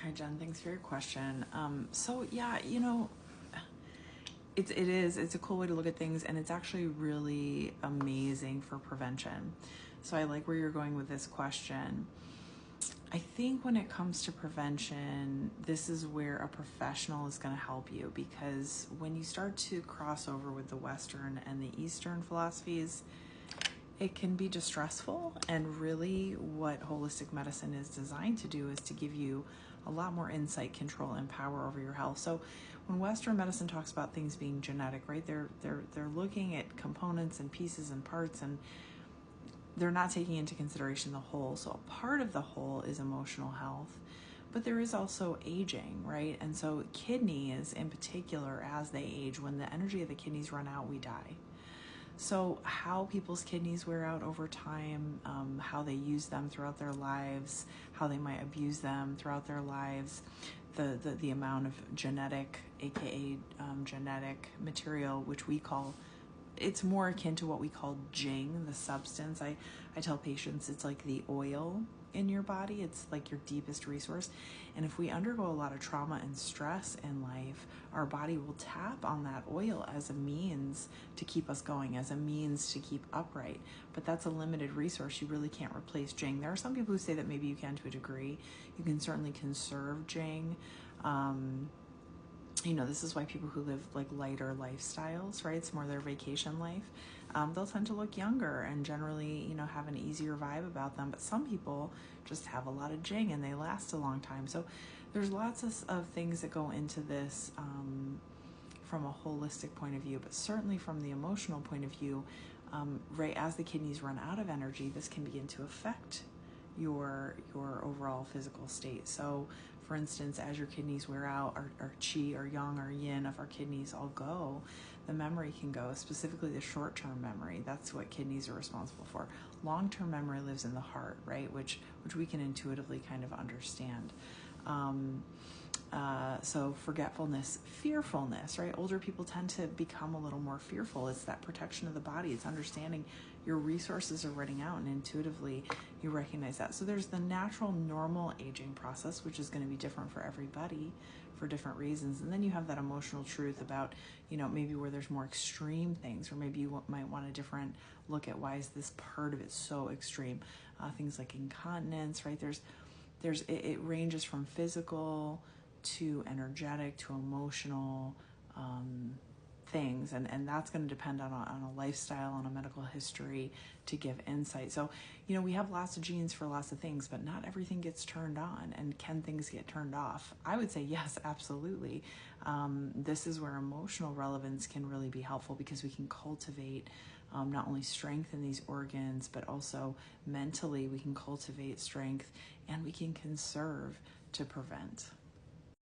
Hi, Jen. Thanks for your question. So yeah, you know, it's a cool way to look at things, and it's actually really amazing for prevention. So I like where you're going with this question. I think when it comes to prevention, this is where a professional is going to help you, because when you start to cross over with the Western and the Eastern philosophies, it can be distressful. And really, what holistic medicine is designed to do is to give you a lot more insight, control, and power over your health. So when Western medicine talks about things being genetic, right, they're looking at components and pieces and parts, and they're not taking into consideration the whole. So a part of the whole is emotional health, but there is also aging, right? And so kidneys in particular, as they age, when the energy of the kidneys run out, we die. So how people's kidneys wear out over time, how they use them throughout their lives, how they might abuse them throughout their lives, the amount of genetic, aka genetic material, which we call, it's more akin to what we call Jing, the substance. I tell patients it's like the oil in your body. It's like your deepest resource. And if we undergo a lot of trauma and stress in life, our body will tap on that oil as a means to keep us going, as a means to keep upright. But that's a limited resource. You really can't replace Jing. There are some people who say that maybe you can to a degree. You can certainly conserve Jing. This is why people who live like lighter lifestyles, right? It's more their vacation life. They'll tend to look younger and generally, have an easier vibe about them. But some people just have a lot of Jing and they last a long time. So there's lots of things that go into this from a holistic point of view, but certainly from the emotional point of view, right as the kidneys run out of energy, this can begin to affect your overall physical state. So for instance, as your kidneys wear out, our qi, our yang, our yin of our kidneys all go, the memory can go, specifically the short-term memory. That's what kidneys are responsible for. Long-term memory lives in the heart, right, which we can intuitively kind of understand. So forgetfulness, fearfulness, right? Older people tend to become a little more fearful. It's that protection of the body. It's understanding your resources are running out, and intuitively you recognize that. So there's the natural, normal aging process, which is going to be different for everybody for different reasons. And then you have that emotional truth about, maybe where there's more extreme things, or maybe you might want a different look at why is this part of it so extreme. Things like incontinence, right? It ranges from physical to energetic to emotional things, and that's going to depend on a lifestyle, on a medical history to give insight. So we have lots of genes for lots of things, but not everything gets turned on. And can things get turned off? I would say yes, absolutely. This is where emotional relevance can really be helpful, because we can cultivate not only strength in these organs, but also mentally we can cultivate strength, and we can conserve to prevent.